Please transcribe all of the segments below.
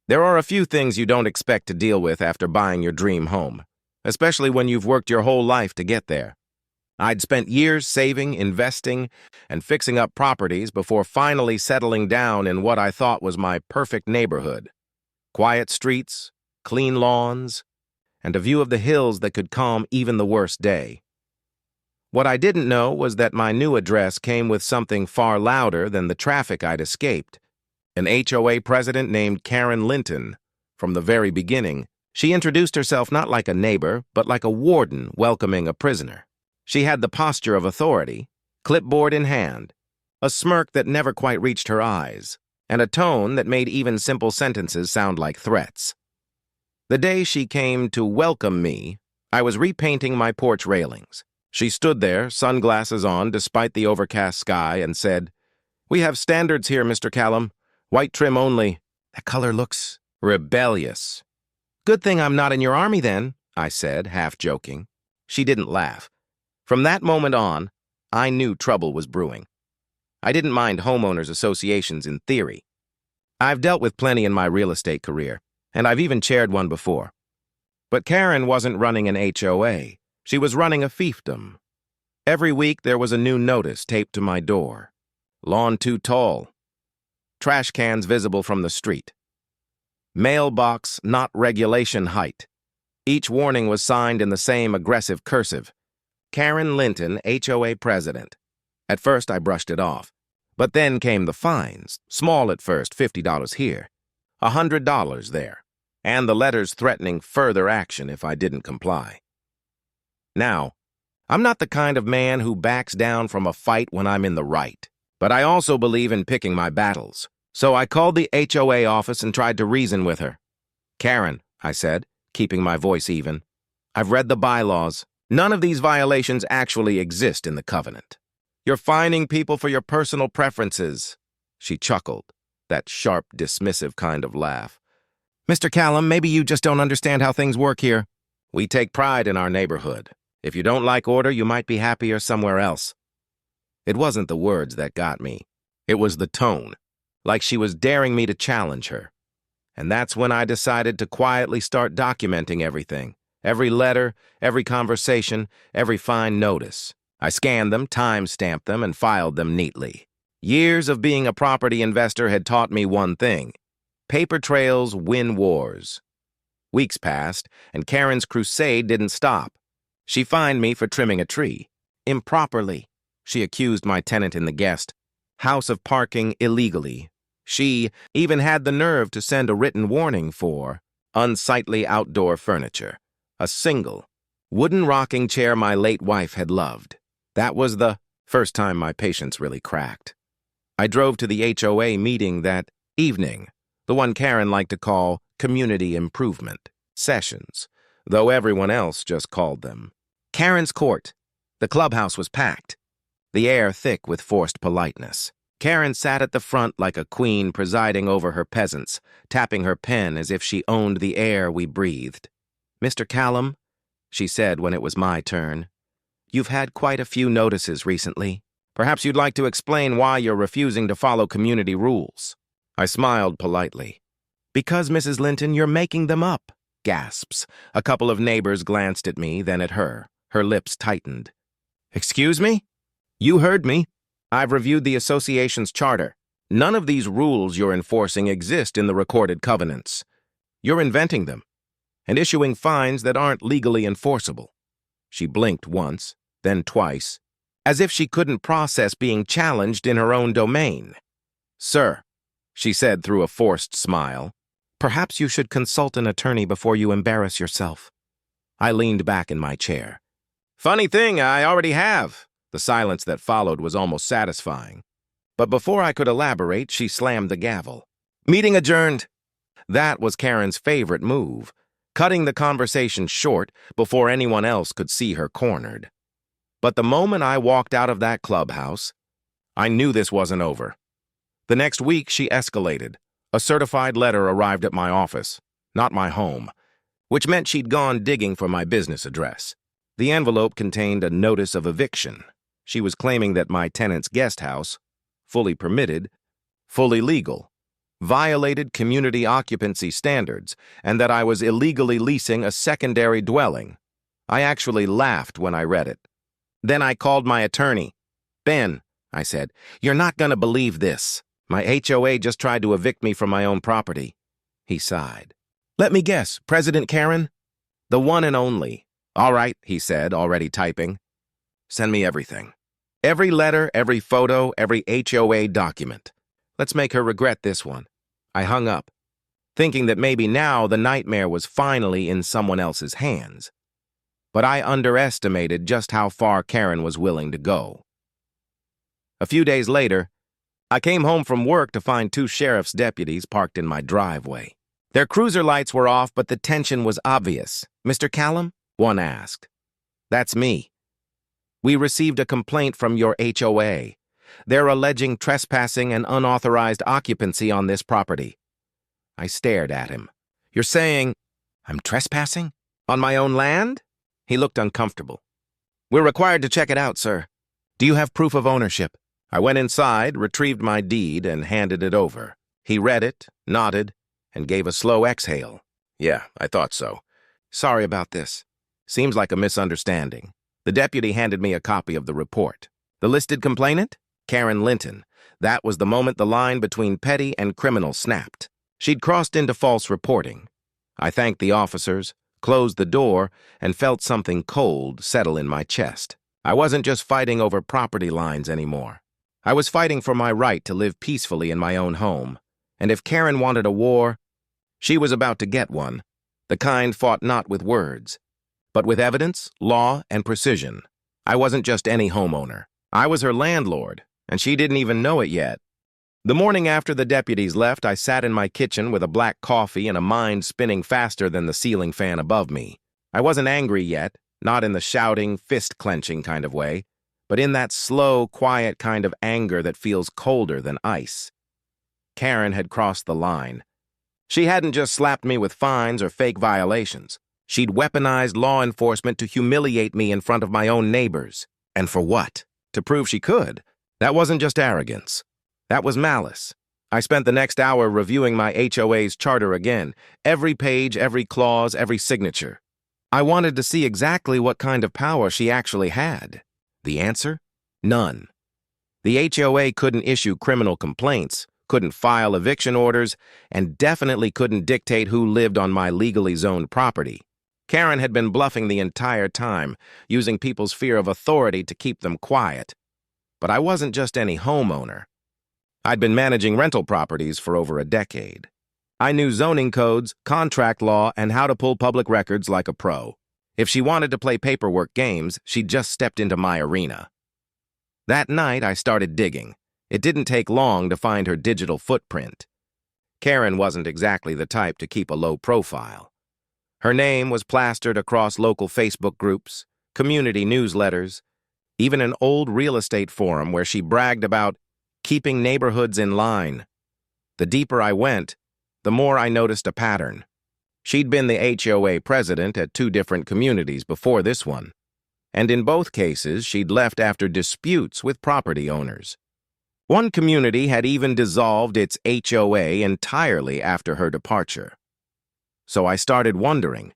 There are a few things you don't expect to deal with after buying your dream home, especially when you've worked your whole life to get there. I'd spent years saving, investing, and fixing up properties before finally settling down in what I thought was my perfect neighborhood. Quiet streets, clean lawns, and a view of the hills that could calm even the worst day. What I didn't know was that my new address came with something far louder than the traffic I'd escaped. An HOA president named Karen Linton. From the very beginning, she introduced herself not like a neighbor, but like a warden welcoming a prisoner. She had the posture of authority, clipboard in hand, a smirk that never quite reached her eyes, and a tone that made even simple sentences sound like threats. The day she came to welcome me, I was repainting my porch railings. She stood there, sunglasses on despite the overcast sky, and said, "We have standards here, Mr. Callum. White trim only. That color looks rebellious." "Good thing I'm not in your army then," I said, half joking. She didn't laugh. From that moment on, I knew trouble was brewing. I didn't mind homeowners associations in theory. I've dealt with plenty in my real estate career, and I've even chaired one before. But Karen wasn't running an HOA. She was running a fiefdom. Every week there was a new notice taped to my door. Lawn too tall. Trash cans visible from the street. Mailbox not regulation height. Each warning was signed in the same aggressive cursive. Karen Linton, HOA president. At first I brushed it off. But then came the fines. Small at first, $50 here, $100 there, and the letters threatening further action if I didn't comply. Now, I'm not the kind of man who backs down from a fight when I'm in the right, but I also believe in picking my battles. So I called the HOA office and tried to reason with her. "Karen," I said, keeping my voice even, "I've read the bylaws. None of these violations actually exist in the covenant. You're fining people for your personal preferences." She chuckled, that sharp, dismissive kind of laugh. "Mr. Callum, maybe you just don't understand how things work here. We take pride in our neighborhood. If you don't like order, you might be happier somewhere else." It wasn't the words that got me. It was the tone, like she was daring me to challenge her. And that's when I decided to quietly start documenting everything. Every letter, every conversation, every fine notice. I scanned them, time-stamped them, and filed them neatly. Years of being a property investor had taught me one thing. Paper trails win wars. Weeks passed, and Karen's crusade didn't stop. She fined me for trimming a tree. Improperly. She accused my tenant in the guest house of parking illegally. She even had the nerve to send a written warning for unsightly outdoor furniture. A single, wooden rocking chair my late wife had loved. That was the first time my patience really cracked. I drove to the HOA meeting that evening, the one Karen liked to call community improvement sessions, though everyone else just called them Karen's Court. The clubhouse was packed, the air thick with forced politeness. Karen sat at the front like a queen presiding over her peasants, tapping her pen as if she owned the air we breathed. "Mr. Callum," she said when it was my turn, "you've had quite a few notices recently. Perhaps you'd like to explain why you're refusing to follow community rules." I smiled politely. "Because, Mrs. Linton, you're making them up." Gasps. A couple of neighbors glanced at me, then at her. Her lips tightened. "Excuse me? You heard me. I've reviewed the association's charter. None of these rules you're enforcing exist in the recorded covenants. You're inventing them and issuing fines that aren't legally enforceable." She blinked once, then twice, as if she couldn't process being challenged in her own domain. "Sir," she said through a forced smile, "perhaps you should consult an attorney before you embarrass yourself." I leaned back in my chair. "Funny thing, I already have." The silence that followed was almost satisfying. But before I could elaborate, she slammed the gavel. "Meeting adjourned." That was Karen's favorite move, cutting the conversation short before anyone else could see her cornered. But the moment I walked out of that clubhouse, I knew this wasn't over. The next week, she escalated. A certified letter arrived at my office, not my home, which meant she'd gone digging for my business address. The envelope contained a notice of eviction. She was claiming that my tenant's guest house, fully permitted, fully legal, violated community occupancy standards, and that I was illegally leasing a secondary dwelling. I actually laughed when I read it. Then I called my attorney. "Ben," I said, "you're not going to believe this. My HOA just tried to evict me from my own property." He sighed. "Let me guess, President Karen?" "The one and only." "All right," he said, already typing. "Send me everything. Every letter, every photo, every HOA document. Let's make her regret this one." I hung up, thinking that maybe now the nightmare was finally in someone else's hands. But I underestimated just how far Karen was willing to go. A few days later, I came home from work to find two sheriff's deputies parked in my driveway. Their cruiser lights were off, but the tension was obvious. "Mr. Callum?" one asked. "That's me. We received a complaint from your HOA. They're alleging trespassing and unauthorized occupancy on this property." I stared at him. "You're saying I'm trespassing? On my own land?" He looked uncomfortable. "We're required to check it out, sir. Do you have proof of ownership?" I went inside, retrieved my deed, and handed it over. He read it, nodded, and gave a slow exhale. "Yeah, I thought so. Sorry about this. Seems like a misunderstanding." The deputy handed me a copy of the report. "The listed complainant? Karen Linton." That was the moment the line between petty and criminal snapped. She'd crossed into false reporting. I thanked the officers, closed the door, and felt something cold settle in my chest. I wasn't just fighting over property lines anymore. I was fighting for my right to live peacefully in my own home. And if Karen wanted a war, she was about to get one. The kind fought not with words, but with evidence, law, and precision. I wasn't just any homeowner. I was her landlord, and she didn't even know it yet. The morning after the deputies left, I sat in my kitchen with a black coffee and a mind spinning faster than the ceiling fan above me. I wasn't angry yet, not in the shouting, fist-clenching kind of way, but in that slow, quiet kind of anger that feels colder than ice. Karen had crossed the line. She hadn't just slapped me with fines or fake violations. She'd weaponized law enforcement to humiliate me in front of my own neighbors. And for what? To prove she could. That wasn't just arrogance. That was malice. I spent the next hour reviewing my HOA's charter again, every page, every clause, every signature. I wanted to see exactly what kind of power she actually had. The answer? None. The HOA couldn't issue criminal complaints, couldn't file eviction orders, and definitely couldn't dictate who lived on my legally zoned property. Karen had been bluffing the entire time, using people's fear of authority to keep them quiet. But I wasn't just any homeowner. I'd been managing rental properties for over a decade. I knew zoning codes, contract law, and how to pull public records like a pro. If she wanted to play paperwork games, she'd just stepped into my arena. That night, I started digging. It didn't take long to find her digital footprint. Karen wasn't exactly the type to keep a low profile. Her name was plastered across local Facebook groups, community newsletters, even an old real estate forum where she bragged about keeping neighborhoods in line. The deeper I went, the more I noticed a pattern. She'd been the HOA president at two different communities before this one, and in both cases she'd left after disputes with property owners. One community had even dissolved its HOA entirely after her departure. So I started wondering,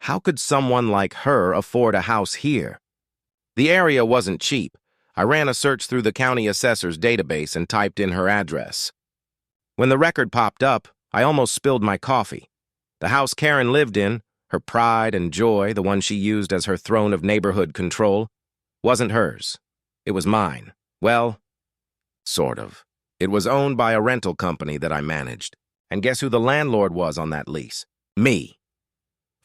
how could someone like her afford a house here? The area wasn't cheap. I ran a search through the county assessor's database and typed in her address. When the record popped up, I almost spilled my coffee. The house Karen lived in, her pride and joy, the one she used as her throne of neighborhood control, wasn't hers. It was mine. Well, sort of. It was owned by a rental company that I managed. And guess who the landlord was on that lease? Me.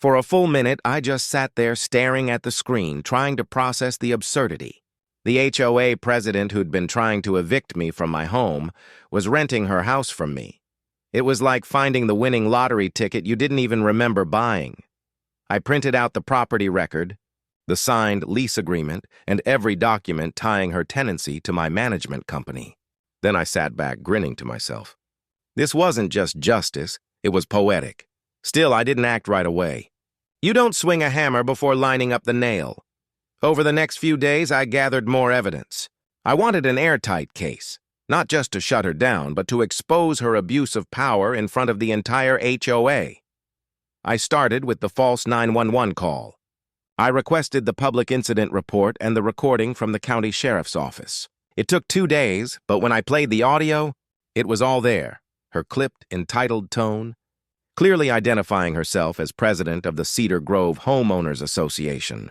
For a full minute, I just sat there staring at the screen, trying to process the absurdity. The HOA president who'd been trying to evict me from my home was renting her house from me. It was like finding the winning lottery ticket you didn't even remember buying. I printed out the property record, the signed lease agreement, and every document tying her tenancy to my management company. Then I sat back, grinning to myself. This wasn't just justice, it was poetic. Still, I didn't act right away. You don't swing a hammer before lining up the nail. Over the next few days, I gathered more evidence. I wanted an airtight case, Not just to shut her down, but to expose her abuse of power in front of the entire HOA. I started with the false 911 call. I requested the public incident report and the recording from the county sheriff's office. It took 2 days, but when I played the audio, it was all there. Her clipped, entitled tone, clearly identifying herself as president of the Cedar Grove Homeowners Association.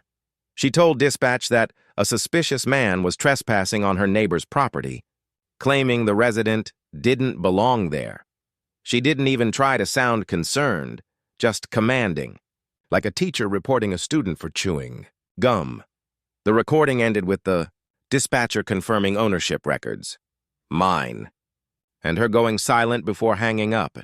She told dispatch that a suspicious man was trespassing on her neighbor's property, claiming the resident didn't belong there. She didn't even try to sound concerned, just commanding, like a teacher reporting a student for chewing gum. The recording ended with the dispatcher confirming ownership records. Mine. And her going silent before hanging up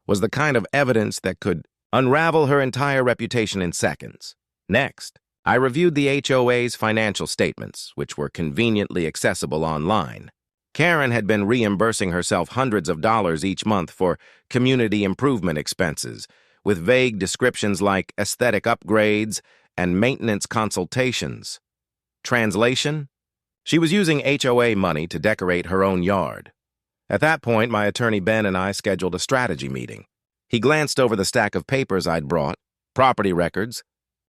was the kind of evidence that could unravel her entire reputation in seconds. Next, I reviewed the HOA's financial statements, which were conveniently accessible online. Karen had been reimbursing herself hundreds of dollars each month for community improvement expenses, with vague descriptions like aesthetic upgrades and maintenance consultations. Translation? She was using HOA money to decorate her own yard. At that point, my attorney Ben and I scheduled a strategy meeting. He glanced over the stack of papers I'd brought, property records,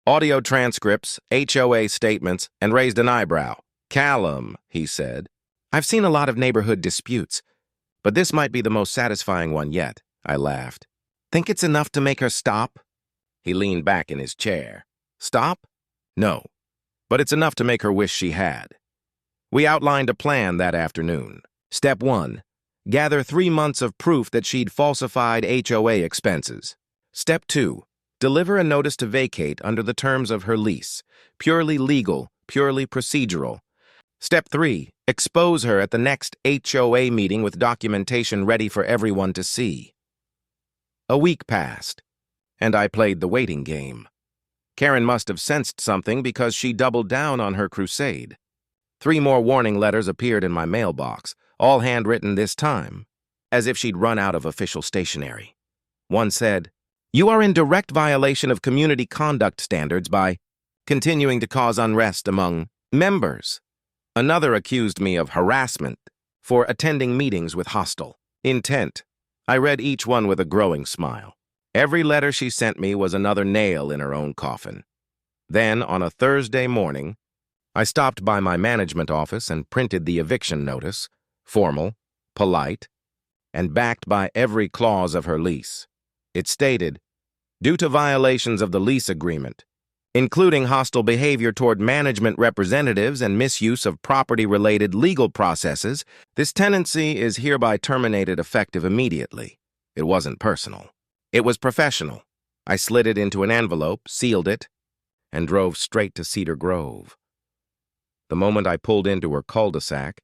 audio transcripts, HOA statements, and raised an eyebrow. "Callum," he said, "I've seen a lot of neighborhood disputes, but this might be the most satisfying one yet." I laughed. "Think it's enough to make her stop?" He leaned back in his chair. "Stop? No, but it's enough to make her wish she had." We outlined a plan that afternoon. Step 1. Gather 3 months of proof that she'd falsified HOA expenses. Step 2. Deliver a notice to vacate under the terms of her lease. Purely legal, purely procedural. Step 3. Expose her at the next HOA meeting with documentation ready for everyone to see. A week passed, and I played the waiting game. Karen must have sensed something because she doubled down on her crusade. 3 more warning letters appeared in my mailbox, all handwritten this time, as if she'd run out of official stationery. One said, "You are in direct violation of community conduct standards by continuing to cause unrest among members." Another accused me of harassment for attending meetings with hostile intent. I read each one with a growing smile. Every letter she sent me was another nail in her own coffin. Then, on a Thursday morning, I stopped by my management office and printed the eviction notice, formal, polite, and backed by every clause of her lease. It stated, "Due to violations of the lease agreement, including hostile behavior toward management representatives and misuse of property-related legal processes, this tenancy is hereby terminated effective immediately." It wasn't personal. It was professional. I slid it into an envelope, sealed it, and drove straight to Cedar Grove. The moment I pulled into her cul-de-sac,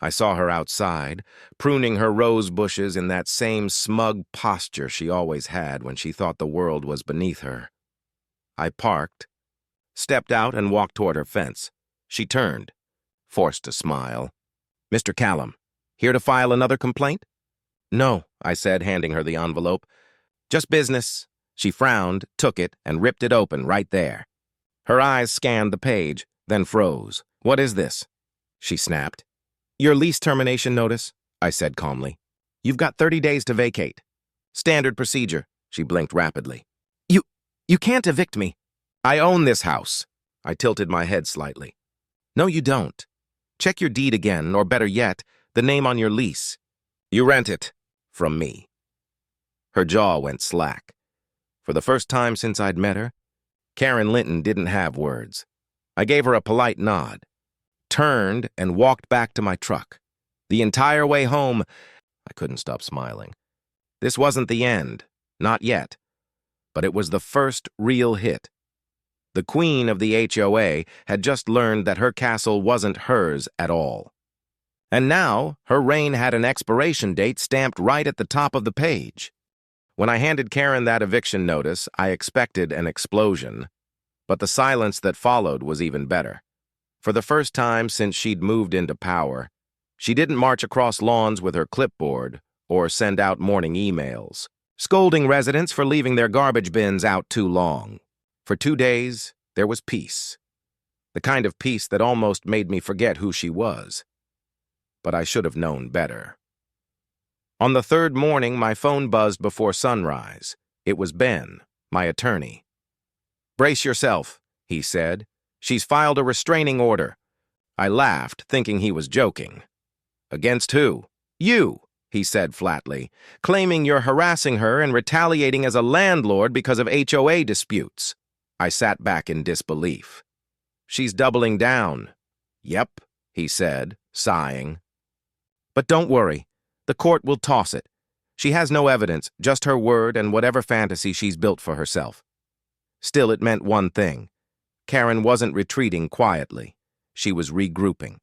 I saw her outside, pruning her rose bushes in that same smug posture she always had when she thought the world was beneath her. I parked, stepped out, and walked toward her fence. She turned, forced a smile. "Mr. Callum, here to file another complaint?" "No," I said, handing her the envelope. "Just business." She frowned, took it, and ripped it open right there. Her eyes scanned the page, then froze. "What is this?" she snapped. "Your lease termination notice," I said calmly. "You've got 30 days to vacate. Standard procedure." She blinked rapidly. You can't evict me." "I own this house." I tilted my head slightly. "No, you don't. Check your deed again, or better yet, the name on your lease. You rent it from me." Her jaw went slack. For the first time since I'd met her, Karen Linton didn't have words. I gave her a polite nod, turned, and walked back to my truck. The entire way home, I couldn't stop smiling. This wasn't the end, not yet, but it was the first real hit. The queen of the HOA had just learned that her castle wasn't hers at all. And now, her reign had an expiration date stamped right at the top of the page. When I handed Karen that eviction notice, I expected an explosion, but the silence that followed was even better. For the first time since she'd moved into power, she didn't march across lawns with her clipboard or send out morning emails, scolding residents for leaving their garbage bins out too long. For 2 days, there was peace. The kind of peace that almost made me forget who she was. but I should have known better. On the third morning, my phone buzzed before sunrise. It was Ben, my attorney. "Brace yourself," he said. "She's filed a restraining order." I laughed, thinking he was joking. "Against who?" "You," he said flatly, "claiming you're harassing her and retaliating as a landlord because of HOA disputes." I sat back in disbelief. "She's doubling down." "Yep," he said, sighing. "But don't worry. The court will toss it. She has no evidence, just her word and whatever fantasy she's built for herself." Still, it meant one thing. Karen wasn't retreating quietly. She was regrouping.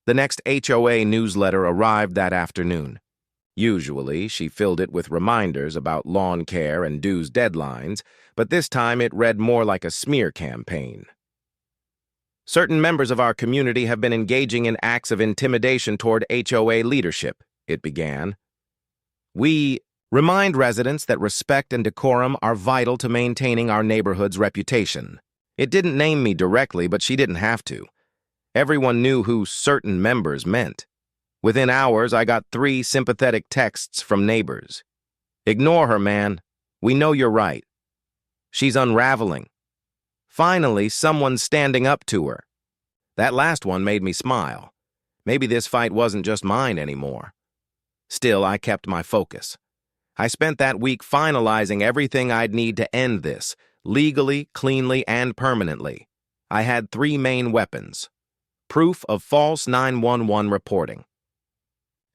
The next HOA newsletter arrived that afternoon. Usually, she filled it with reminders about lawn care and dues deadlines, but this time it read more like a smear campaign. "Certain members of our community have been engaging in acts of intimidation toward HOA leadership," it began. "We remind residents that respect and decorum are vital to maintaining our neighborhood's reputation." It didn't name me directly, but she didn't have to. Everyone knew who certain members meant. Within hours, I got 3 sympathetic texts from neighbors. "Ignore her, man. We know you're right. She's unraveling." Finally, someone's standing up to her. That last one made me smile. Maybe this fight wasn't just mine anymore. Still, I kept my focus. I spent that week finalizing everything I'd need to end this, legally, cleanly, and permanently. I had 3 main weapons. Proof of false 911 reporting.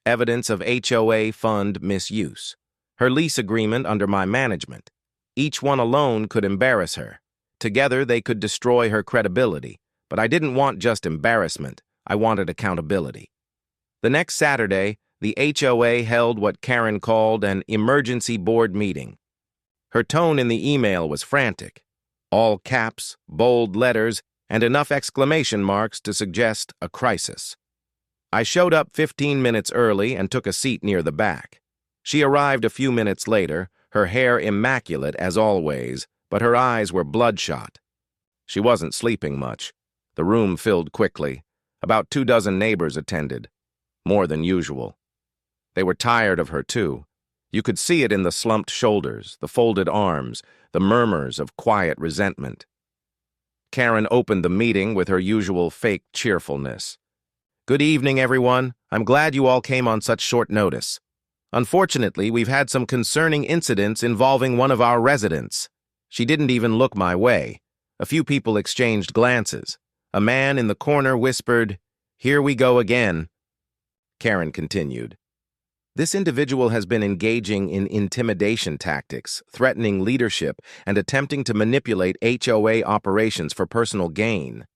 Evidence of HOA fund misuse. Her lease agreement under my management. Each one alone could embarrass her. Together, they could destroy her credibility. But I didn't want just embarrassment. I wanted accountability. The next Saturday, the HOA held what Karen called an emergency board meeting. Her tone in the email was frantic. All caps, bold letters, and enough exclamation marks to suggest a crisis. I showed up 15 minutes early and took a seat near the back. She arrived a few minutes later, her hair immaculate as always, but her eyes were bloodshot. She wasn't sleeping much. The room filled quickly. About 24 neighbors attended. More than usual. They were tired of her, too. You could see it in the slumped shoulders, the folded arms, the murmurs of quiet resentment. Karen opened the meeting with her usual fake cheerfulness. "Good evening, everyone. I'm glad you all came on such short notice. Unfortunately, we've had some concerning incidents involving one of our residents." She didn't even look my way. A few people exchanged glances. A man in the corner whispered, "Here we go again." Karen continued. "This individual has been engaging in intimidation tactics, threatening leadership, and attempting to manipulate HOA operations for personal gain."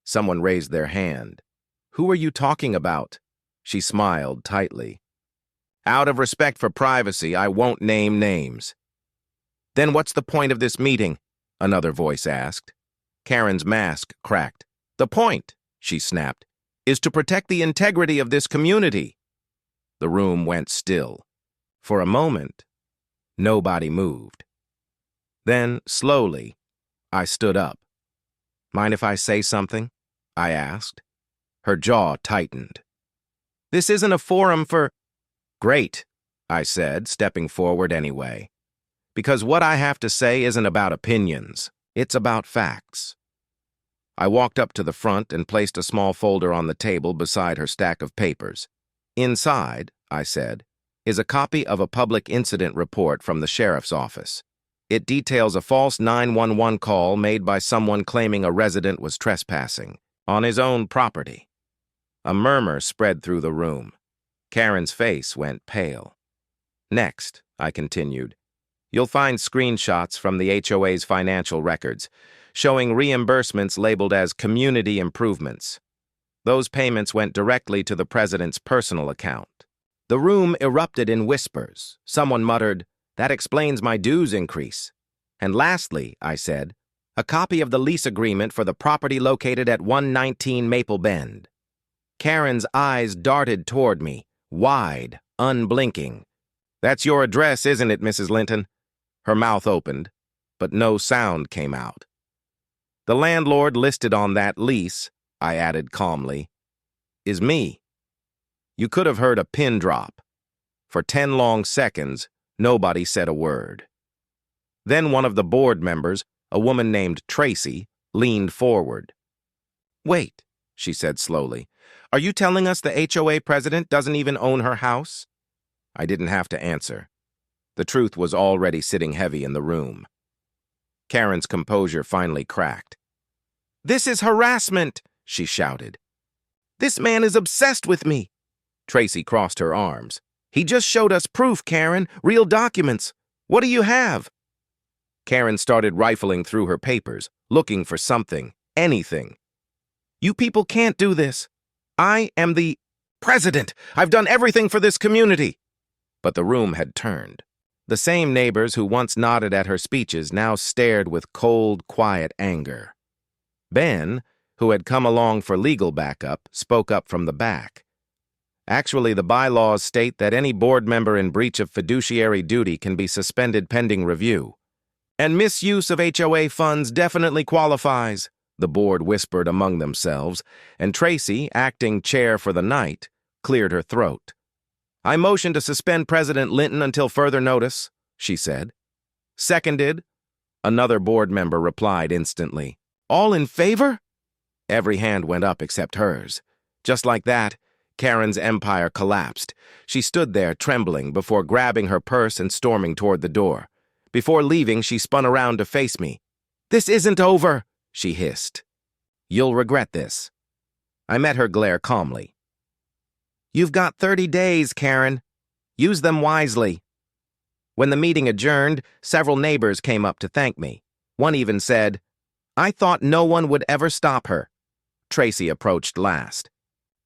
Someone raised their hand. "Who are you talking about?" She smiled tightly. "Out of respect for privacy, I won't name names." "Then what's the point of this meeting?" another voice asked. Karen's mask cracked. "The point," she snapped, "is to protect the integrity of this community." The room went still. For a moment, nobody moved. Then, slowly, I stood up. "Mind if I say something?" I asked. Her jaw tightened. "This isn't a forum for—" "Great," I said, stepping forward anyway. "Because what I have to say isn't about opinions. It's about facts." I walked up to the front and placed a small folder on the table beside her stack of papers. "Inside," I said, "is a copy of a public incident report from the sheriff's office. It details a false 911 call made by someone claiming a resident was trespassing on his own property." A murmur spread through the room. Karen's face went pale. "Next," I continued, "you'll find screenshots from the HOA's financial records, showing reimbursements labeled as community improvements. Those payments went directly to the president's personal account." The room erupted in whispers. Someone muttered, "That explains my dues increase." "And lastly," I said, "a copy of the lease agreement for the property located at 119 Maple Bend." Karen's eyes darted toward me, wide, unblinking. "That's your address, isn't it, Mrs. Linton?" Her mouth opened, but no sound came out. "The landlord listed on that lease," I added calmly, is me." You could have heard a pin drop. For 10 long seconds, nobody said a word. Then one of the board members, a woman named Tracy, leaned forward. "Wait," she said slowly. "Are you telling us the HOA president doesn't even own her house?" I didn't have to answer. The truth was already sitting heavy in the room. Karen's composure finally cracked. "This is harassment," she shouted. "This man is obsessed with me." Tracy crossed her arms. "He just showed us proof, Karen, real documents. What do you have?" Karen started rifling through her papers, looking for something, anything. "You people can't do this. I am the president. I've done everything for this community." But the room had turned. The same neighbors who once nodded at her speeches now stared with cold, quiet anger. Ben, who had come along for legal backup, spoke up from the back. "Actually, the bylaws state that any board member in breach of fiduciary duty can be suspended pending review. And misuse of HOA funds definitely qualifies," the board whispered among themselves, and Tracy, acting chair for the night, cleared her throat. "I motion to suspend President Linton until further notice," she said. "Seconded," another board member replied instantly. "All in favor?" Every hand went up except hers. Just like that, Karen's empire collapsed. She stood there trembling before grabbing her purse and storming toward the door. Before leaving, she spun around to face me. "This isn't over," she hissed. "You'll regret this." I met her glare calmly. "You've got 30 days, Karen. Use them wisely." When the meeting adjourned, several neighbors came up to thank me. One even said, "I thought no one would ever stop her." Tracy approached last.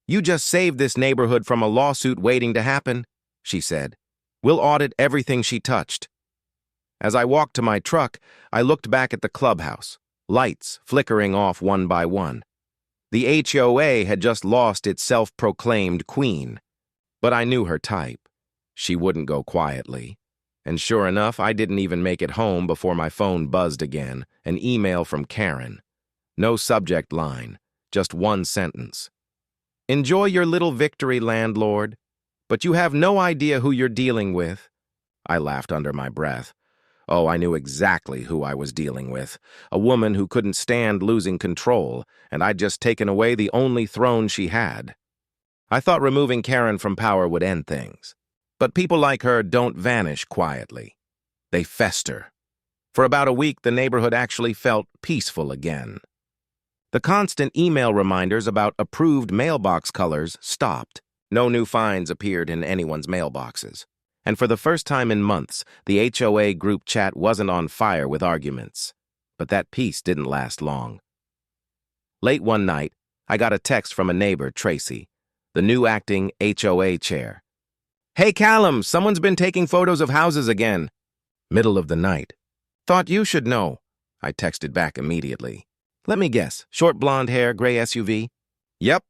"You just saved this neighborhood from a lawsuit waiting to happen," she said. "We'll audit everything she touched." As I walked to my truck, I looked back at the clubhouse, lights flickering off one by one. The HOA had just lost its self-proclaimed queen. But I knew her type. She wouldn't go quietly. And sure enough, I didn't even make it home before my phone buzzed again, an email from Karen. No subject line, just one sentence. "Enjoy your little victory, landlord, but you have no idea who you're dealing with." I laughed under my breath. Oh, I knew exactly who I was dealing with. A woman who couldn't stand losing control, and I'd just taken away the only throne she had. I thought removing Karen from power would end things. But people like her don't vanish quietly. They fester. For about a week, the neighborhood actually felt peaceful again. The constant email reminders about approved mailbox colors stopped. No new fines appeared in anyone's mailboxes. And for the first time in months, the HOA group chat wasn't on fire with arguments. But that peace didn't last long. Late one night, I got a text from a neighbor, Tracy, the new acting HOA chair. "Hey, Callum, someone's been taking photos of houses again." Middle of the night. "Thought you should know," I texted back immediately. "Let me guess, short blonde hair, gray SUV?" "Yep."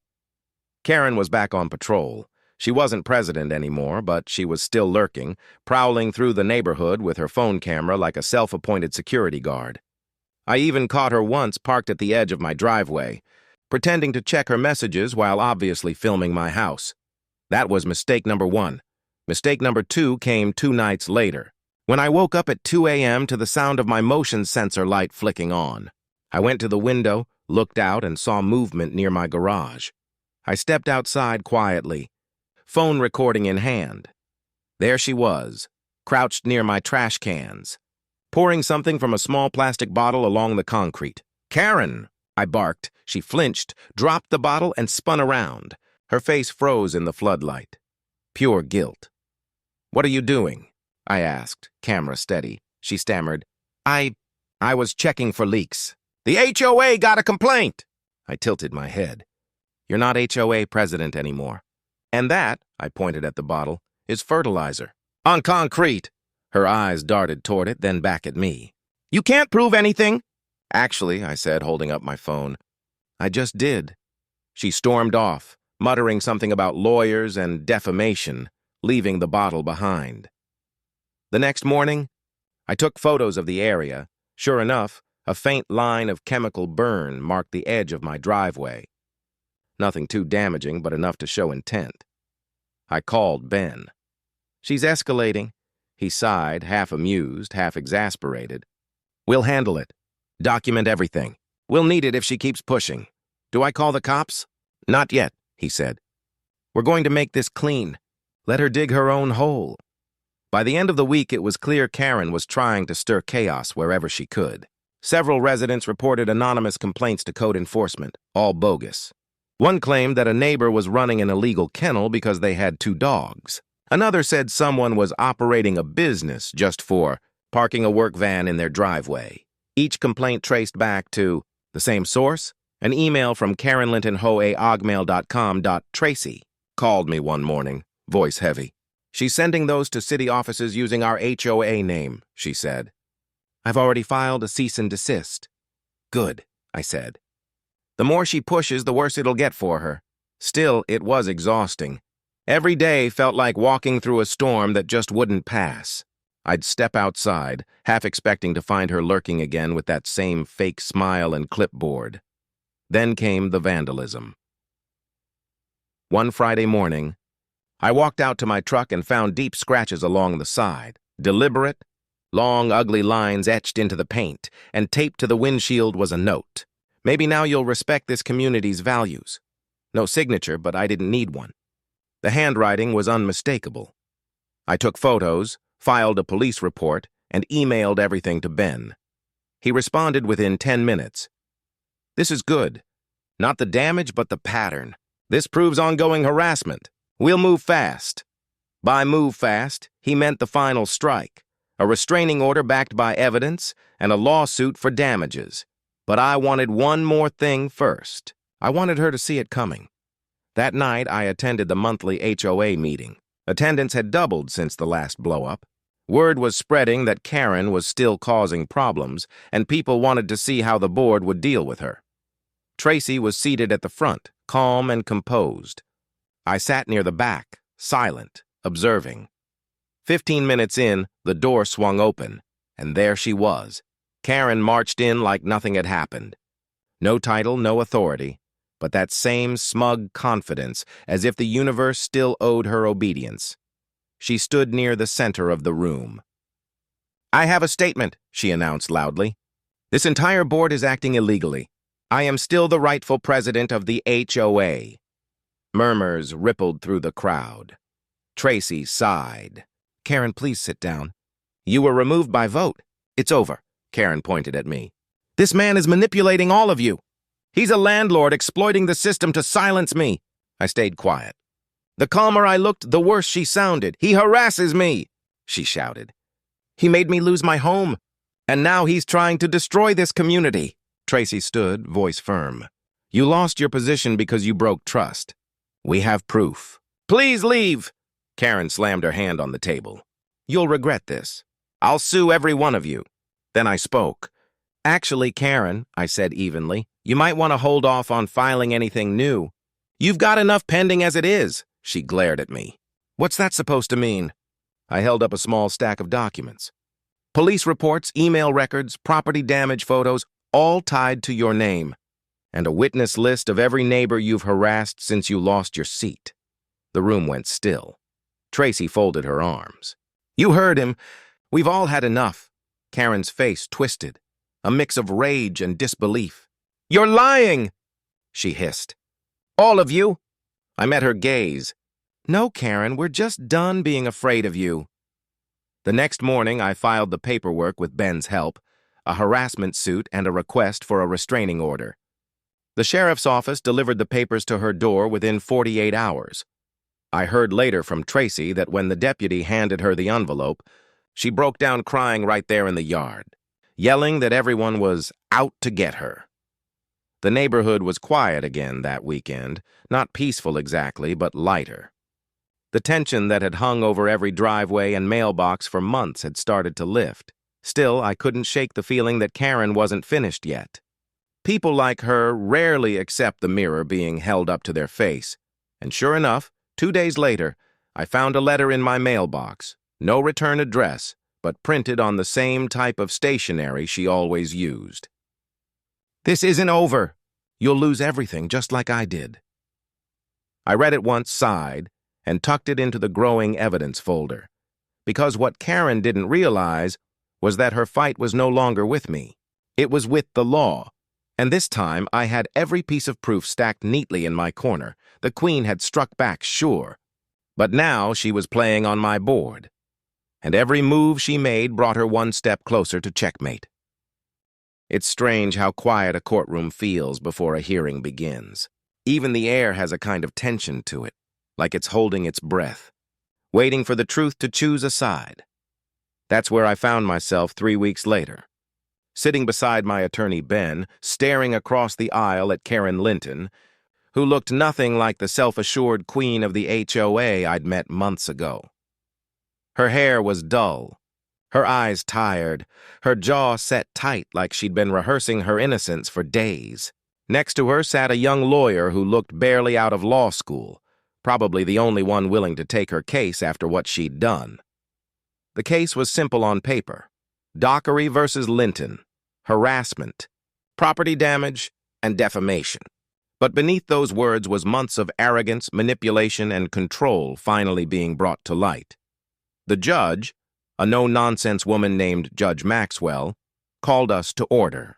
Karen was back on patrol. She wasn't president anymore, but she was still lurking, prowling through the neighborhood with her phone camera like a self-appointed security guard. I even caught her once parked at the edge of my driveway, pretending to check her messages while obviously filming my house. That was mistake number 1. Mistake number 2 came 2 nights later, when I woke up at 2 a.m. to the sound of my motion sensor light flicking on. I went to the window, looked out, and saw movement near my garage. I stepped outside quietly, phone recording in hand. There she was, crouched near my trash cans, pouring something from a small plastic bottle along the concrete. "Karen!" I barked. She flinched, dropped the bottle, and spun around. Her face froze in the floodlight. Pure guilt. "What are you doing?" I asked, camera steady. She stammered, I was checking for leaks." "The HOA got a complaint!" I tilted my head. "You're not HOA president anymore. And that," I pointed at the bottle, "is fertilizer." "On concrete." Her eyes darted toward it, then back at me. "You can't prove anything." "Actually," I said, holding up my phone, "I just did." She stormed off, muttering something about lawyers and defamation, leaving the bottle behind. The next morning, I took photos of the area. Sure enough, a faint line of chemical burn marked the edge of my driveway. Nothing too damaging, but enough to show intent. I called Ben. "She's escalating." He sighed, half amused, half exasperated. "We'll handle it. Document everything. We'll need it if she keeps pushing. Do I call the cops?" "Not yet," he said. "We're going to make this clean. Let her dig her own hole." By the end of the week, it was clear Karen was trying to stir chaos wherever she could. Several residents reported anonymous complaints to code enforcement, all bogus. One claimed that a neighbor was running an illegal kennel because they had 2 dogs. Another said someone was operating a business just for parking a work van in their driveway. Each complaint traced back to the same source, an email from KarenLinton@hoaagmail.com. Tracy called me one morning, voice heavy. "She's sending those to city offices using our HOA name," she said. "I've already filed a cease and desist." "Good," I said. "The more she pushes, the worse it'll get for her." Still, it was exhausting. Every day felt like walking through a storm that just wouldn't pass. I'd step outside, half expecting to find her lurking again with that same fake smile and clipboard. Then came the vandalism. One Friday morning, I walked out to my truck and found deep scratches along the side. Deliberate, long, ugly lines etched into the paint, and taped to the windshield was a note. "Maybe now you'll respect this community's values." No signature, but I didn't need one. The handwriting was unmistakable. I took photos, filed a police report, and emailed everything to Ben. He responded within 10 minutes. "This is good. Not the damage, but the pattern. This proves ongoing harassment. We'll move fast." By move fast, he meant the final strike, a restraining order backed by evidence, and a lawsuit for damages. But I wanted one more thing first. I wanted her to see it coming. That night, I attended the monthly HOA meeting. Attendance had doubled since the last blow-up. Word was spreading that Karen was still causing problems, and people wanted to see how the board would deal with her. Tracy was seated at the front, calm and composed. I sat near the back, silent, observing. 15 minutes in, the door swung open, and there she was. Karen marched in like nothing had happened. No title, no authority, but that same smug confidence, as if the universe still owed her obedience. She stood near the center of the room. "I have a statement," she announced loudly. "This entire board is acting illegally. I am still the rightful president of the HOA." Murmurs rippled through the crowd. Tracy sighed. "Karen, please sit down. You were removed by vote. It's over." Karen pointed at me. "This man is manipulating all of you. He's a landlord exploiting the system to silence me." I stayed quiet. "The calmer I looked, the worse she sounded. He harasses me," she shouted. "He made me lose my home, and now he's trying to destroy this community." Tracy stood, voice firm. "You lost your position because you broke trust. We have proof." "Please leave!" Karen slammed her hand on the table. "You'll regret this. I'll sue every one of you." Then I spoke. "Actually, Karen," I said evenly, "you might want to hold off on filing anything new. You've got enough pending as it is." She glared at me. "What's that supposed to mean?" I held up a small stack of documents. "Police reports, email records, property damage photos, all tied to your name, and a witness list of every neighbor you've harassed since you lost your seat." The room went still. Tracy folded her arms. "You heard him. We've all had enough." Karen's face twisted, a mix of rage and disbelief. "You're lying!" she hissed. "All of you!" I met her gaze. "No, Karen, we're just done being afraid of you." The next morning, I filed the paperwork with Ben's help, a harassment suit and a request for a restraining order. The sheriff's office delivered the papers to her door within 48 hours. I heard later from Tracy that when the deputy handed her the envelope, she broke down crying right there in the yard, yelling that everyone was out to get her. The neighborhood was quiet again that weekend, not peaceful exactly, but lighter. The tension that had hung over every driveway and mailbox for months had started to lift. Still, I couldn't shake the feeling that Karen wasn't finished yet. People like her rarely accept the mirror being held up to their face, and sure enough, 2 days later, I found a letter in my mailbox, no return address, but printed on the same type of stationery she always used. "This isn't over. You'll lose everything just like I did." I read it once, sighed, and tucked it into the growing evidence folder. Because what Karen didn't realize was that her fight was no longer with me. It was with the law. And this time I had every piece of proof stacked neatly in my corner. The Queen had struck back, sure. But now she was playing on my board. And every move she made brought her one step closer to checkmate. It's strange how quiet a courtroom feels before a hearing begins. Even the air has a kind of tension to it, like it's holding its breath, waiting for the truth to choose a side. That's where I found myself 3 weeks later, sitting beside my attorney Ben, staring across the aisle at Karen Linton, who looked nothing like the self-assured queen of the HOA I'd met months ago. Her hair was dull, her eyes tired, her jaw set tight like she'd been rehearsing her innocence for days. Next to her sat a young lawyer who looked barely out of law school, probably the only one willing to take her case after what she'd done. The case was simple on paper. Dockery versus Linton, harassment, property damage, and defamation. But beneath those words was months of arrogance, manipulation, and control finally being brought to light. The judge, a no-nonsense woman named Judge Maxwell, called us to order.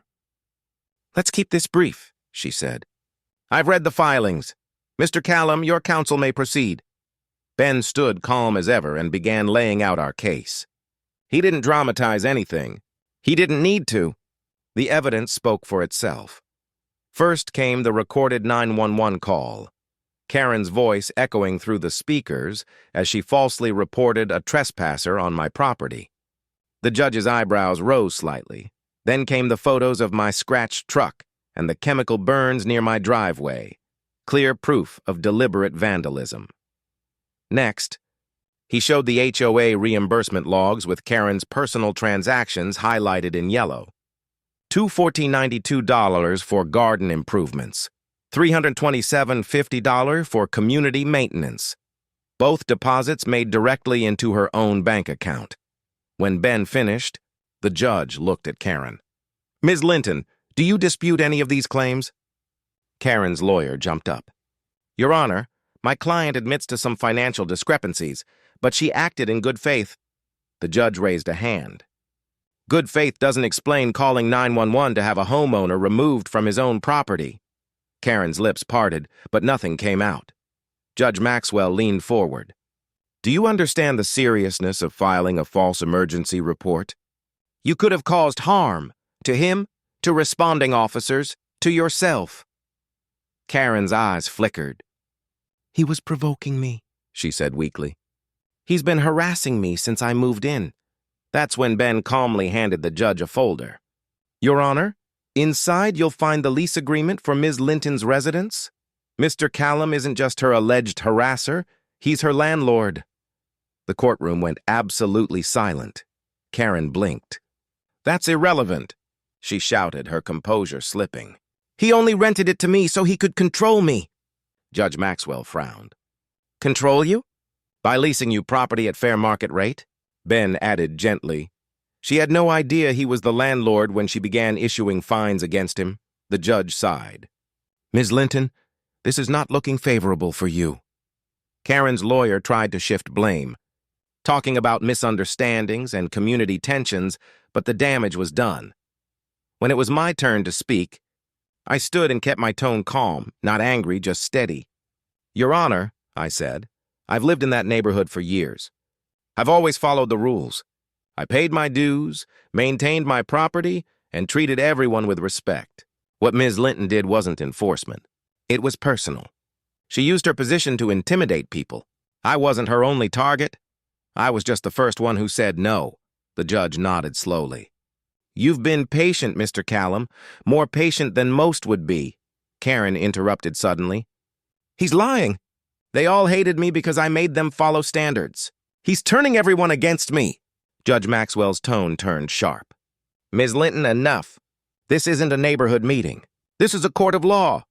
"Let's keep this brief," she said. "I've read the filings. Mr. Callum, your counsel may proceed." Ben stood calm as ever and began laying out our case. He didn't dramatize anything. He didn't need to. The evidence spoke for itself. First came the recorded 911 call, Karen's voice echoing through the speakers as she falsely reported a trespasser on my property. The judge's eyebrows rose slightly. Then came the photos of my scratched truck and the chemical burns near my driveway, clear proof of deliberate vandalism. Next, he showed the HOA reimbursement logs with Karen's personal transactions highlighted in yellow. $214.92 for garden improvements, $327.50 for community maintenance. Both deposits made directly into her own bank account. When Ben finished, the judge looked at Karen. "Ms. Linton, do you dispute any of these claims?" Karen's lawyer jumped up. "Your Honor, my client admits to some financial discrepancies, but she acted in good faith." The judge raised a hand. "Good faith doesn't explain calling 911 to have a homeowner removed from his own property." Karen's lips parted, but nothing came out. Judge Maxwell leaned forward. "Do you understand the seriousness of filing a false emergency report? You could have caused harm to him, to responding officers, to yourself." Karen's eyes flickered. "He was provoking me," she said weakly. "He's been harassing me since I moved in." That's when Ben calmly handed the judge a folder. "Your Honor, inside you'll find the lease agreement for Ms. Linton's residence. Mr. Callum isn't just her alleged harasser, he's her landlord." The courtroom went absolutely silent. Karen blinked. "That's irrelevant," she shouted, her composure slipping. "He only rented it to me so he could control me." Judge Maxwell frowned. "Control you? By leasing you property at fair market rate?" Ben added gently. She had no idea he was the landlord when she began issuing fines against him. The judge sighed. "Ms. Linton, this is not looking favorable for you." Karen's lawyer tried to shift blame, talking about misunderstandings and community tensions, but the damage was done. When it was my turn to speak, I stood and kept my tone calm, not angry, just steady. "Your Honor," I said, "I've lived in that neighborhood for years. I've always followed the rules. I paid my dues, maintained my property, and treated everyone with respect. What Ms. Linton did wasn't enforcement. It was personal. She used her position to intimidate people. I wasn't her only target. I was just the first one who said no." The judge nodded slowly. "You've been patient, Mr. Callum, more patient than most would be," Karen interrupted suddenly. "He's lying. They all hated me because I made them follow standards. He's turning everyone against me." Judge Maxwell's tone turned sharp. "Ms. Linton, enough. This isn't a neighborhood meeting. This is a court of law."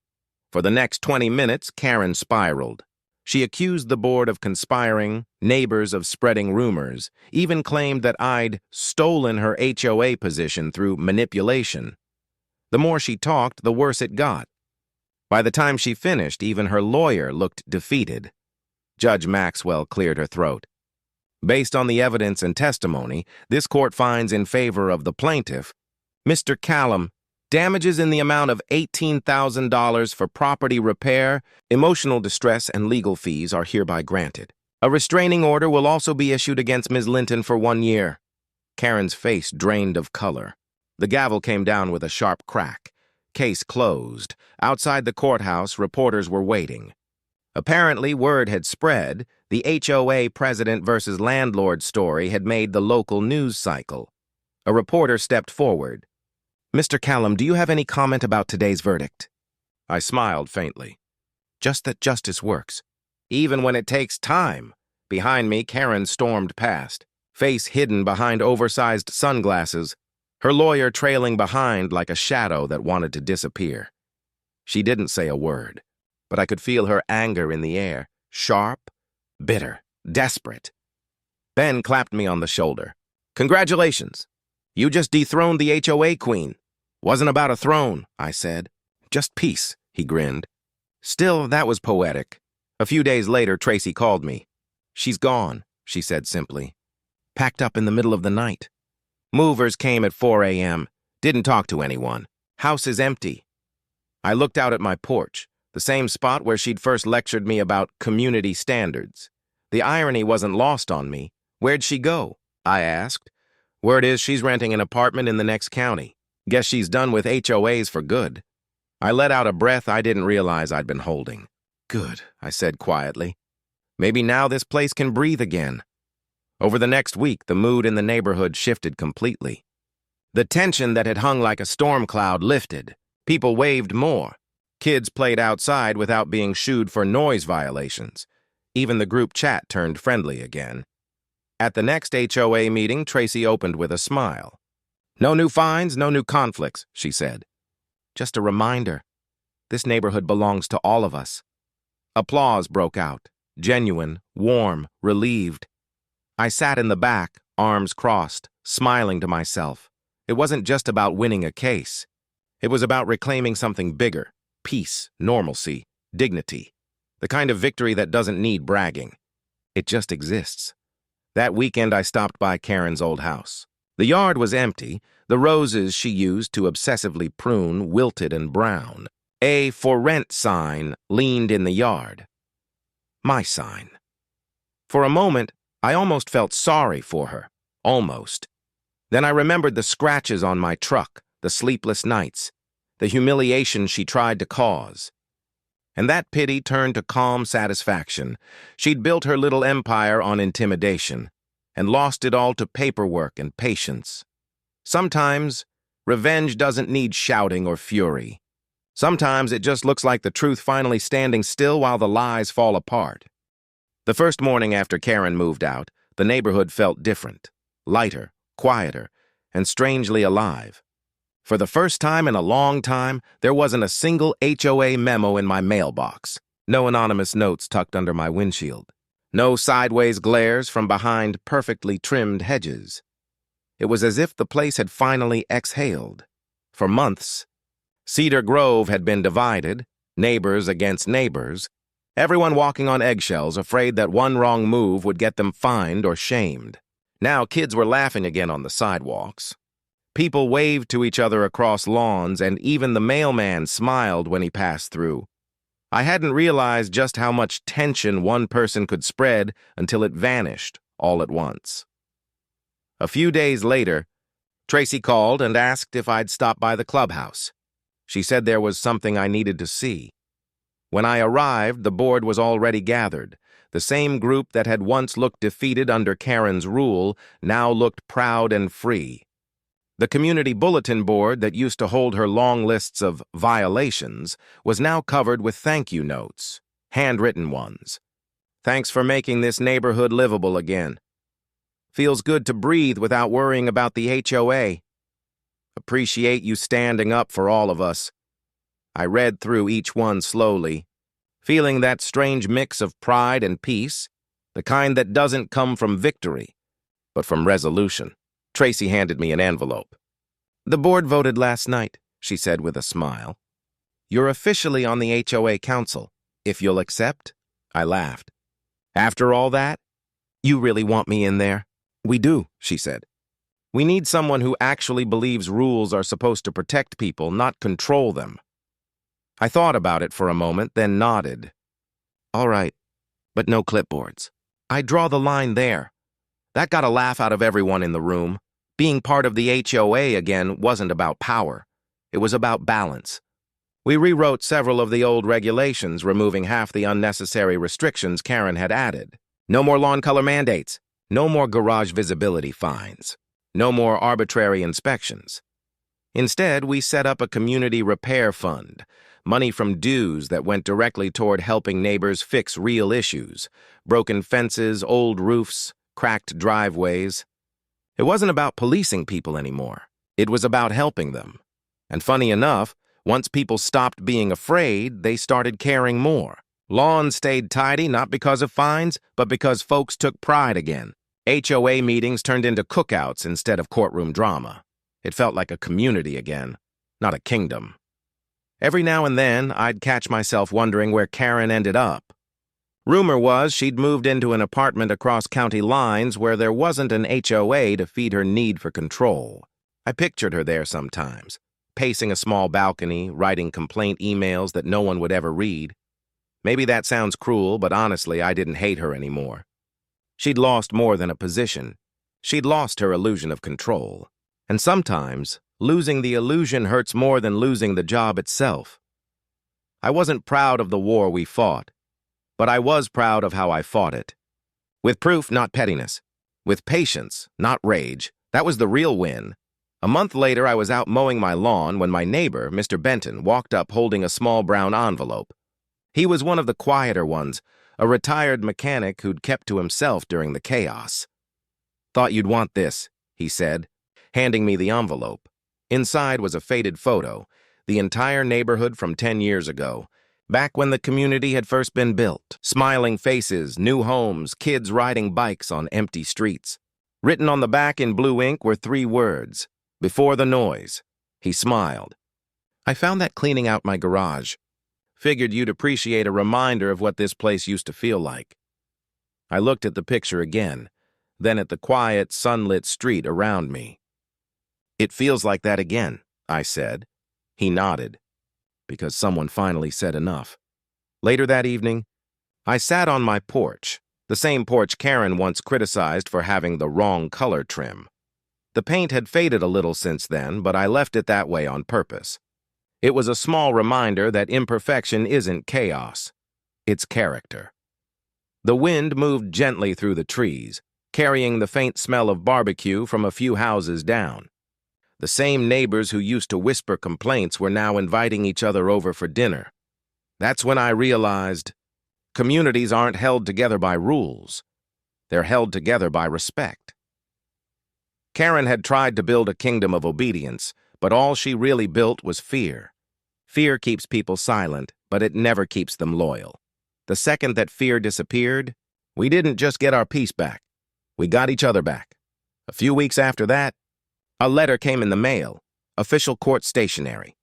For the next 20 minutes, Karen spiraled. She accused the board of conspiring, neighbors of spreading rumors, even claimed that I'd stolen her HOA position through manipulation. The more she talked, the worse it got. By the time she finished, even her lawyer looked defeated. Judge Maxwell cleared her throat. Based on the evidence and testimony, this court finds in favor of the plaintiff, Mr. Callum, damages in the amount of $18,000 for property repair, emotional distress, and legal fees are hereby granted. A restraining order will also be issued against Ms. Linton for 1 year. Karen's face drained of color. The gavel came down with a sharp crack. Case closed. Outside the courthouse, reporters were waiting. Apparently, word had spread. The HOA president versus landlord story had made the local news cycle. A reporter stepped forward. "Mr. Callum, do you have any comment about today's verdict?" I smiled faintly. "Just that justice works, even when it takes time." Behind me, Karen stormed past, face hidden behind oversized sunglasses, her lawyer trailing behind like a shadow that wanted to disappear. She didn't say a word, but I could feel her anger in the air, sharp, bitter, desperate. Ben clapped me on the shoulder. "Congratulations. You just dethroned the HOA queen." "Wasn't about a throne," I said. "Just peace," he grinned. Still, that was poetic. A few days later, Tracy called me. "She's gone," she said simply. "Packed up in the middle of the night. Movers came at 4 a.m., didn't talk to anyone. House is empty." I looked out at my porch, the same spot where she'd first lectured me about community standards. The irony wasn't lost on me. "Where'd she go?" I asked. "Word is she's renting an apartment in the next county. Guess she's done with HOAs for good." I let out a breath I didn't realize I'd been holding. "Good," I said quietly. "Maybe now this place can breathe again." Over the next week, the mood in the neighborhood shifted completely. The tension that had hung like a storm cloud lifted. People waved more. Kids played outside without being shooed for noise violations. Even the group chat turned friendly again. At the next HOA meeting, Tracy opened with a smile. "No new fines, no new conflicts," she said. "Just a reminder. This neighborhood belongs to all of us." Applause broke out, genuine, warm, relieved. I sat in the back, arms crossed, smiling to myself. It wasn't just about winning a case. It was about reclaiming something bigger: peace, normalcy, dignity. The kind of victory that doesn't need bragging. It just exists. That weekend, I stopped by Karen's old house. The yard was empty. The roses she used to obsessively prune wilted and brown. A "for rent" sign leaned in the yard. My sign. For a moment, I almost felt sorry for her. Almost. Then I remembered the scratches on my truck, the sleepless nights, the humiliation she tried to cause. And that pity turned to calm satisfaction. She'd built her little empire on intimidation, and lost it all to paperwork and patience. Sometimes, revenge doesn't need shouting or fury. Sometimes it just looks like the truth finally standing still while the lies fall apart. The first morning after Karen moved out, the neighborhood felt different, lighter, quieter, and strangely alive. For the first time in a long time, there wasn't a single HOA memo in my mailbox. No anonymous notes tucked under my windshield. No sideways glares from behind perfectly trimmed hedges. It was as if the place had finally exhaled. For months, Cedar Grove had been divided, neighbors against neighbors, everyone walking on eggshells, afraid that one wrong move would get them fined or shamed. Now kids were laughing again on the sidewalks. People waved to each other across lawns, and even the mailman smiled when he passed through. I hadn't realized just how much tension one person could spread until it vanished all at once. A few days later, Tracy called and asked if I'd stop by the clubhouse. She said there was something I needed to see. When I arrived, the board was already gathered. The same group that had once looked defeated under Karen's rule now looked proud and free. The community bulletin board that used to hold her long lists of violations was now covered with thank you notes, handwritten ones. "Thanks for making this neighborhood livable again. Feels good to breathe without worrying about the HOA. Appreciate you standing up for all of us." I read through each one slowly, feeling that strange mix of pride and peace, the kind that doesn't come from victory, but from resolution. Tracy handed me an envelope. "The board voted last night," she said with a smile. You're officially on the HOA council. If you'll accept?" I laughed. "After all that? You really want me in there?" "We do," she said. "We need someone who actually believes rules are supposed to protect people, not control them." I thought about it for a moment, then nodded. "All right, but no clipboards. I draw the line there." That got a laugh out of everyone in the room. Being part of the HOA again wasn't about power. It was about balance. We rewrote several of the old regulations, removing half the unnecessary restrictions Karen had added. No more lawn color mandates. No more garage visibility fines. No more arbitrary inspections. Instead, we set up a community repair fund, money from dues that went directly toward helping neighbors fix real issues: broken fences, old roofs, cracked driveways. It wasn't about policing people anymore. It was about helping them. And funny enough, once people stopped being afraid, they started caring more. Lawns stayed tidy not because of fines, but because folks took pride again. HOA meetings turned into cookouts instead of courtroom drama. It felt like a community again, not a kingdom. Every now and then, I'd catch myself wondering where Karen ended up. Rumor was she'd moved into an apartment across county lines where there wasn't an HOA to feed her need for control. I pictured her there sometimes, pacing a small balcony, writing complaint emails that no one would ever read. Maybe that sounds cruel, but honestly, I didn't hate her anymore. She'd lost more than a position. She'd lost her illusion of control. And sometimes, losing the illusion hurts more than losing the job itself. I wasn't proud of the war we fought, but I was proud of how I fought it. With proof, not pettiness. With patience, not rage. That was the real win. A month later, I was out mowing my lawn when my neighbor, Mr. Benton, walked up holding a small brown envelope. He was one of the quieter ones, a retired mechanic who'd kept to himself during the chaos. "Thought you'd want this," he said, handing me the envelope. Inside was a faded photo, the entire neighborhood from 10 years ago, back when the community had first been built. Smiling faces, new homes, kids riding bikes on empty streets. Written on the back in blue ink were 3 words: "Before the noise." He smiled. "I found that cleaning out my garage. Figured you'd appreciate a reminder of what this place used to feel like." I looked at the picture again, then at the quiet, sunlit street around me. "It feels like that again," I said. He nodded, because someone finally said enough. Later that evening, I sat on my porch, the same porch Karen once criticized for having the wrong color trim. The paint had faded a little since then, but I left it that way on purpose. It was a small reminder that imperfection isn't chaos. It's character. The wind moved gently through the trees, carrying the faint smell of barbecue from a few houses down. The same neighbors who used to whisper complaints were now inviting each other over for dinner. That's when I realized communities aren't held together by rules. They're held together by respect. Karen had tried to build a kingdom of obedience, but all she really built was fear. Fear keeps people silent, but it never keeps them loyal. The second that fear disappeared, we didn't just get our peace back. We got each other back. A few weeks after that, a letter came in the mail, official court stationery.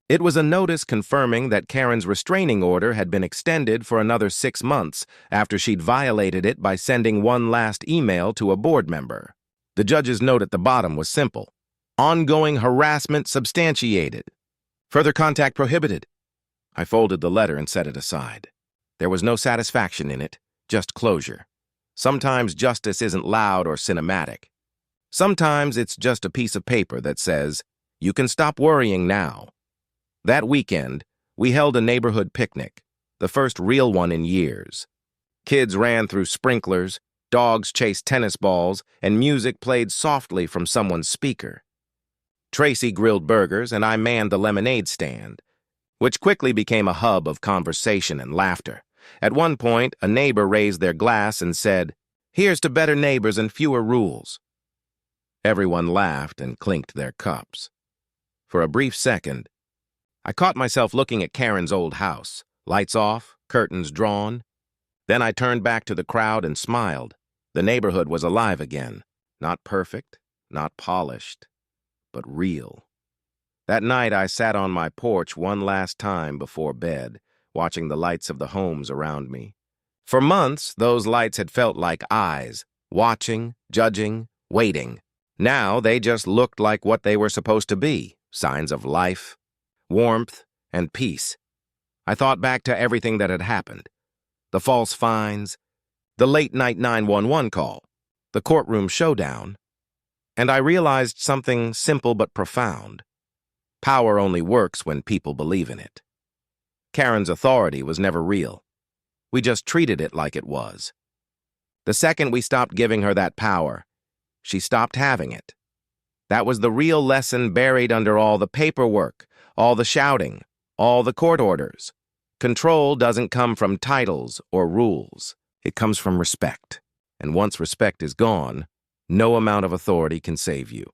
It was a notice confirming that Karen's restraining order had been extended for another 6 months after she'd violated it by sending one last email to a board member. The judge's note at the bottom was simple: "Ongoing harassment substantiated. Further contact prohibited." I folded the letter and set it aside. There was no satisfaction in it, just closure. Sometimes justice isn't loud or cinematic. Sometimes it's just a piece of paper that says, "You can stop worrying now." That weekend, we held a neighborhood picnic, the first real one in years. Kids ran through sprinklers, dogs chased tennis balls, and music played softly from someone's speaker. Tracy grilled burgers, and I manned the lemonade stand, which quickly became a hub of conversation and laughter. At one point, a neighbor raised their glass and said, "Here's to better neighbors and fewer rules." Everyone laughed and clinked their cups. For a brief second, I caught myself looking at Karen's old house, lights off, curtains drawn. Then I turned back to the crowd and smiled. The neighborhood was alive again. Not perfect, not polished, but real. That night, I sat on my porch one last time before bed, watching the lights of the homes around me. For months, those lights had felt like eyes, watching, judging, waiting. Now, they just looked like what they were supposed to be, signs of life, warmth, and peace. I thought back to everything that had happened. The false fines, the late-night 911 call, the courtroom showdown, and I realized something simple but profound. Power only works when people believe in it. Karen's authority was never real. We just treated it like it was. The second we stopped giving her that power, she stopped having it. That was the real lesson buried under all the paperwork, all the shouting, all the court orders. Control doesn't come from titles or rules. It comes from respect. And once respect is gone, no amount of authority can save you.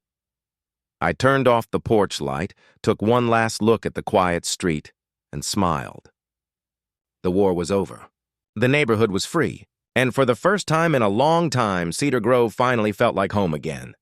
I turned off the porch light, took one last look at the quiet street, and smiled. The war was over. The neighborhood was free, and for the first time in a long time, Cedar Grove finally felt like home again.